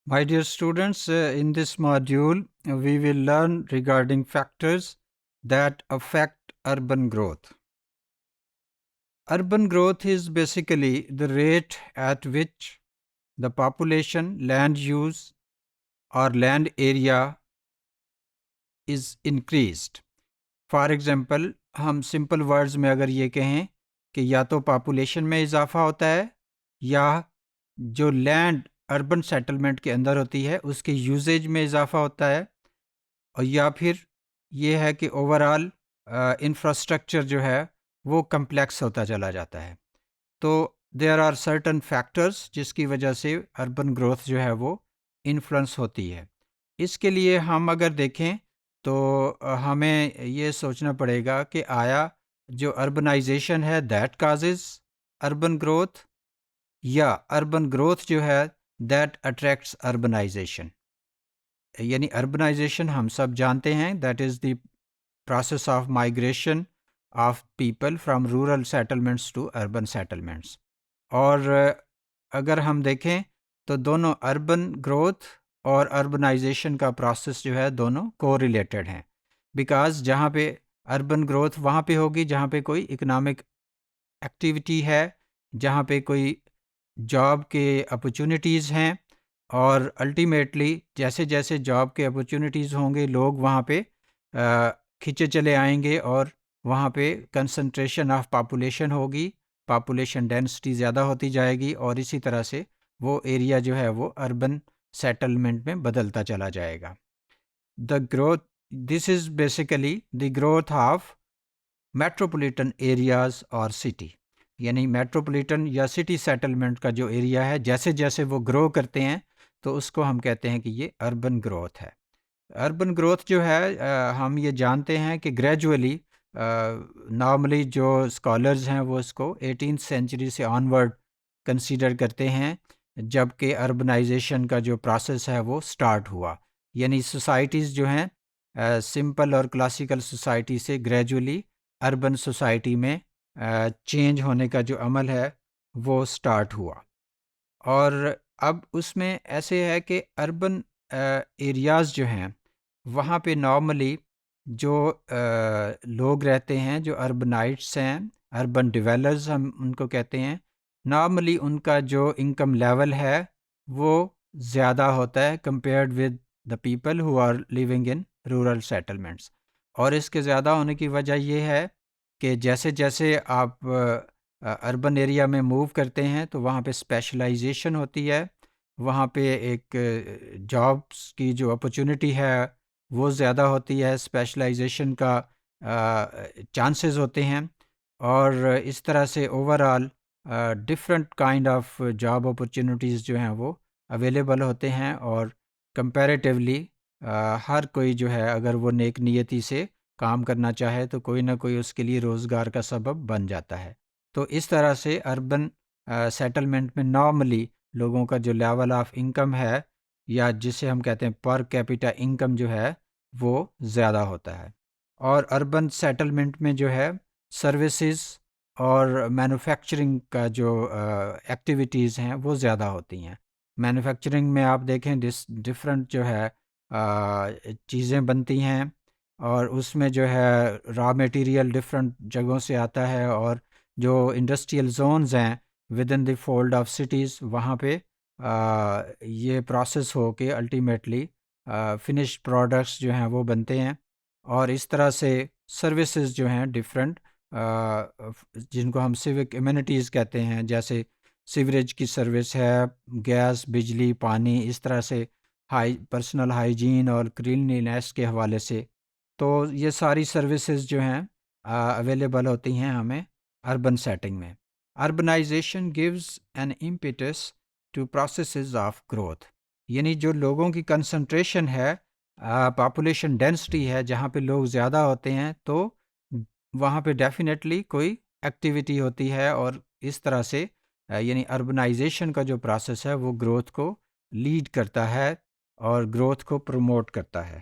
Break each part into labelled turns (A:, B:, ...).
A: My dear students, in this module, we will learn regarding factors that affect urban growth. Urban growth is basically the rate at which the population, land use, or land area is increased. For example ہم simple words میں اگر یہ کہیں کہ یا تو population میں اضافہ ہوتا ہے یا جو لینڈ اربن سیٹلمنٹ کے اندر ہوتی ہے اس کے یوزیج میں اضافہ ہوتا ہے، اور یا پھر یہ ہے کہ اوور آل انفراسٹرکچر جو ہے وہ کمپلیکس ہوتا چلا جاتا ہے. تو دیر آر سرٹن فیکٹرز جس کی وجہ سے اربن گروتھ جو ہے وہ انفلوئنس ہوتی ہے. اس کے لیے ہم اگر دیکھیں تو ہمیں یہ سوچنا پڑے گا کہ آیا جو اربنائزیشن ہے دیٹ کازز اربن گروتھ، یا اربن گروتھ جو ہے دیٹ اٹریکٹس اربنائزیشن. یعنی اربنائزیشن ہم سب جانتے ہیں that is the process of migration of people from rural settlements to urban settlements. اور اگر ہم دیکھیں تو دونوں اربن گروتھ اور اربنائزیشن کا پروسیس جو ہے دونوں کو ریلیٹڈ ہیں، بیکاز جہاں پہ اربن گروتھ وہاں پہ ہوگی جہاں پہ کوئی اکنامک ایکٹیویٹی ہے، جہاں پہ کوئی جاب کے اپرچونیٹیز ہیں، اور الٹیمیٹلی جیسے جیسے جاب کے اپرچونیٹیز ہوں گے لوگ وہاں پہ کھنچے چلے آئیں گے، اور وہاں پہ کنسنٹریشن آف پاپولیشن ہوگی، پاپولیشن ڈینسٹی زیادہ ہوتی جائے گی، اور اسی طرح سے وہ ایریا جو ہے وہ اربن سیٹلمنٹ میں بدلتا چلا جائے گا. The growth, this is basically the growth of metropolitan areas اور سٹی. یعنی میٹروپولیٹن یا سٹی سیٹلمنٹ کا جو ایریا ہے جیسے جیسے وہ گرو کرتے ہیں تو اس کو ہم کہتے ہیں کہ یہ اربن گروتھ ہے. اربن گروتھ جو ہے ہم یہ جانتے ہیں کہ گریجولی نارملی جو اسکالرز ہیں وہ اس کو 18th سینچری سے آنورڈ کنسیڈر کرتے ہیں، جب کہ اربنائزیشن کا جو پروسیس ہے وہ سٹارٹ ہوا. یعنی سوسائٹیز جو ہیں سمپل اور کلاسیکل سوسائٹی سے گریجولی اربن سوسائٹی میں چینج ہونے کا جو عمل ہے وہ سٹارٹ ہوا. اور اب اس میں ایسے ہے کہ اربن ایریاز جو ہیں وہاں پہ نارملی جو لوگ رہتے ہیں، جو اربنائٹس ہیں، اربن ڈویلرز ہم ان کو کہتے ہیں، نارملی ان کا جو انکم لیول ہے وہ زیادہ ہوتا ہے compared with the people who are living in rural settlements. اور اس کے زیادہ ہونے کی وجہ یہ ہے کہ جیسے جیسے آپ اربن ایریا میں موو کرتے ہیں تو وہاں پہ اسپیشلائزیشن ہوتی ہے، وہاں پہ ایک جابس کی جو اپرچونٹی ہے وہ زیادہ ہوتی ہے، اسپیشلائزیشن کا چانسز ہوتے ہیں، اور اس طرح سے over all different kind of job opportunities جو ہیں وہ اویلیبل ہوتے ہیں، اور کمپیریٹیولی ہر کوئی جو ہے اگر وہ نیک نیتی سے کام کرنا چاہے تو کوئی نہ کوئی اس کے لیے روزگار کا سبب بن جاتا ہے. تو اس طرح سے اربن سیٹلمنٹ میں نارملی لوگوں کا جو لیول آف انکم ہے، یا جسے ہم کہتے ہیں پر کیپیٹا انکم جو ہے وہ زیادہ ہوتا ہے. اور اربن سیٹلمنٹ میں جو ہے سروسز اور مینوفیکچرنگ کا جو ایکٹیویٹیز ہیں وہ زیادہ ہوتی ہیں. مینوفیکچرنگ میں آپ دیکھیں ڈفرینٹ جو ہے چیزیں بنتی ہیں، اور اس میں جو ہے را میٹیریل ڈفرینٹ جگہوں سے آتا ہے، اور جو انڈسٹریل زونز ہیں with in the fold of cities وہاں پہ یہ پروسیس ہو کے الٹیمیٹلی فنش پروڈکٹس جو ہیں وہ بنتے ہیں. اور اس طرح سے سروسز جو ہیں ڈفرینٹ جن کو ہم سیوک ایمینٹیز کہتے ہیں، جیسے سیوریج کی سروس ہے، گیس، بجلی، پانی، اس طرح سے پرسنل ہائیجین اور کلینلینس کے حوالے سے، تو یہ ساری سروسز جو ہیں اویلیبل ہوتی ہیں ہمیں اربن سیٹنگ میں. Urbanization gives an impetus to processes of growth. یعنی جو لوگوں کی کنسنٹریشن ہے، پاپولیشن ڈینسٹی ہے، جہاں پہ لوگ زیادہ ہوتے ہیں تو وہاں پہ ڈیفینیٹلی کوئی ایکٹیویٹی ہوتی ہے، اور اس طرح سے یعنی اربنائزیشن کا جو پروسیس ہے وہ گروتھ کو لیڈ کرتا ہے اور گروتھ کو پروموٹ کرتا ہے.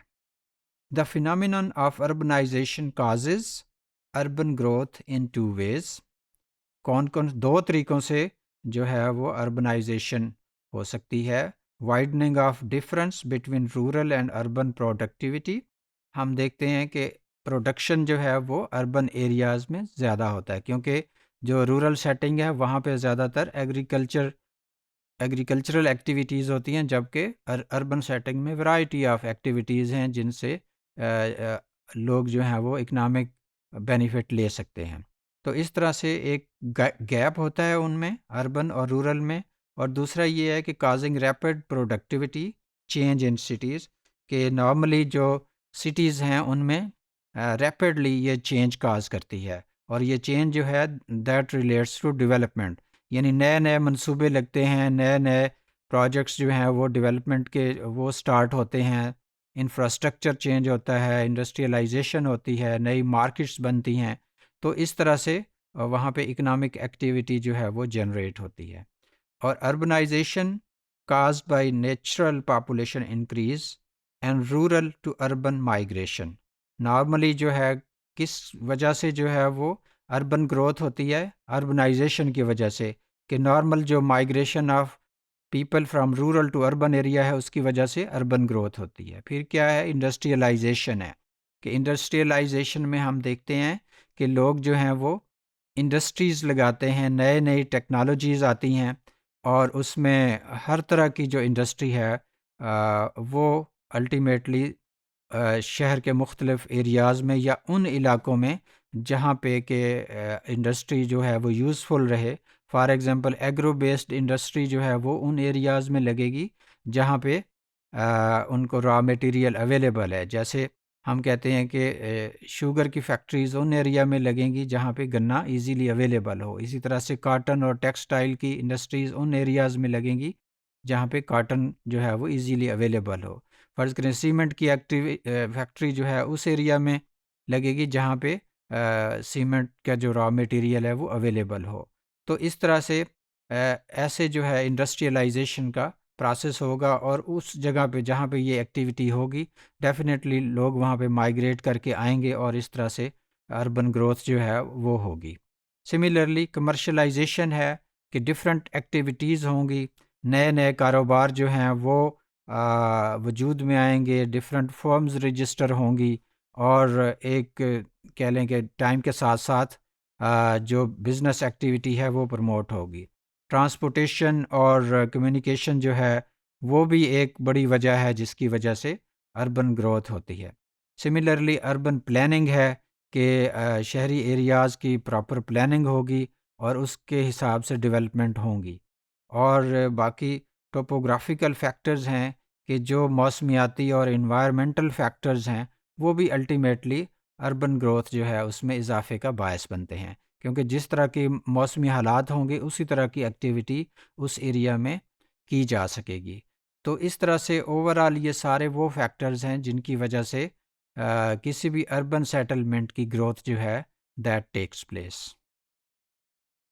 A: The phenomenon of urbanization causes urban growth in two ways. کون کون دو طریقوں سے جو ہے وہ اربنائزیشن ہو سکتی ہے. Widening of difference between rural and urban productivity. ہم دیکھتے ہیں کہ پروڈکشن جو ہے وہ اربن ایریاز میں زیادہ ہوتا ہے، کیونکہ جو رورل سیٹنگ ہے وہاں پہ زیادہ تر ایگریکلچرل ایکٹیویٹیز ہوتی ہیں، جبکہ اربن سیٹنگ میں ورائٹی آف ایکٹیویٹیز ہیں جن سے لوگ جو ہیں وہ اکنامک بینیفٹ لے سکتے ہیں. تو اس طرح سے ایک گیپ ہوتا ہے ان میں، اربن اور رورل میں. اور دوسرا یہ ہے کہ causing rapid productivity change in cities, کہ نارملی جو سٹیز ہیں ان میں ریپڈلی یہ چینج کاز کرتی ہے، اور یہ چینج جو ہے دیٹ ریلیٹس ٹو ڈیولپمنٹ، یعنی نئے نئے منصوبے لگتے ہیں، نئے نئے پروجیکٹس جو ہیں وہ ڈیولپمنٹ کے وہ سٹارٹ ہوتے ہیں، انفراسٹرکچر چینج ہوتا ہے، انڈسٹریلائزیشن ہوتی ہے، نئی مارکیٹس بنتی ہیں. تو اس طرح سے وہاں پہ اکنامک ایکٹیویٹی جو ہے وہ جنریٹ ہوتی ہے. اور urbanization caused by natural population increase and rural to urban migration. Normally جو ہے کس وجہ سے جو ہے وہ اربن گروتھ ہوتی ہے؟ اربنائزیشن کی وجہ سے، کہ نارمل جو migration of people from rural to urban area ہے اس کی وجہ سے اربن گروتھ ہوتی ہے. پھر کیا ہے؟ انڈسٹریلائزیشن ہے، کہ انڈسٹریلائزیشن میں ہم دیکھتے ہیں کہ لوگ جو ہیں وہ انڈسٹریز لگاتے ہیں، نئے نئی ٹیکنالوجیز آتی ہیں، اور اس میں ہر طرح کی جو انڈسٹری ہے وہ الٹیمیٹلی شہر کے مختلف ایریاز میں یا ان علاقوں میں جہاں پہ کہ انڈسٹری جو ہے وہ یوزفل رہے. For example agro based industry جو ہے وہ ان ایریاز میں لگے گی جہاں پہ ان کو را میٹیریل اویلیبل ہے. جیسے ہم کہتے ہیں کہ شوگر کی فیکٹریز ان ایریا میں لگیں گی جہاں پہ گنا ایزیلی اویلیبل ہو. اسی طرح سے کاٹن اور ٹیکسٹائل کی انڈسٹریز ان ایریاز میں لگیں گی جہاں پہ کاٹن جو ہے وہ ایزیلی اویلیبل ہو. فرض کریں سیمنٹ کی فیکٹری جو ہے اس ایریا میں لگے گی جہاں پہ سیمنٹ کا جو را میٹیریل ہے وہ اویلیبل ہو. تو اس طرح سے ایسے جو ہے انڈسٹریلائزیشن کا پروسیس ہوگا، اور اس جگہ پہ جہاں پہ یہ ایکٹیویٹی ہوگی ڈیفینیٹلی لوگ وہاں پہ مائیگریٹ کر کے آئیں گے، اور اس طرح سے اربن گروتھ جو ہے وہ ہوگی. سملرلی کمرشلائزیشن ہے کہ ڈفرینٹ ایکٹیویٹیز ہوں گی، نئے نئے کاروبار جو ہیں وہ وجود میں آئیں گے، ڈفرینٹ فرمز رجسٹر ہوں گی، اور ایک کہہ لیں کہ ٹائم کے ساتھ ساتھ جو بزنس ایکٹیویٹی ہے وہ پروموٹ ہوگی. ٹرانسپورٹیشن اور کمیونیکیشن جو ہے وہ بھی ایک بڑی وجہ ہے جس کی وجہ سے اربن گروتھ ہوتی ہے. سملرلی اربن پلاننگ ہے کہ شہری ایریاز کی پراپر پلاننگ ہوگی اور اس کے حساب سے ڈیولپمنٹ ہوں گی. اور باقی ٹوپوگرافیکل فیکٹرز ہیں کہ جو موسمیاتی اور انوائرمنٹل فیکٹرز ہیں وہ بھی الٹیمیٹلی اربن گروتھ جو ہے اس میں اضافے کا باعث بنتے ہیں، کیونکہ جس طرح کی موسمی حالات ہوں گے اسی طرح کی ایکٹیویٹی اس ایریا میں کی جا سکے گی. تو اس طرح سے اوورآل یہ سارے وہ فیکٹرز ہیں جن کی وجہ سے کسی بھی اربن سیٹلمنٹ کی گروتھ جو ہے دیٹ ٹیکس پلیس.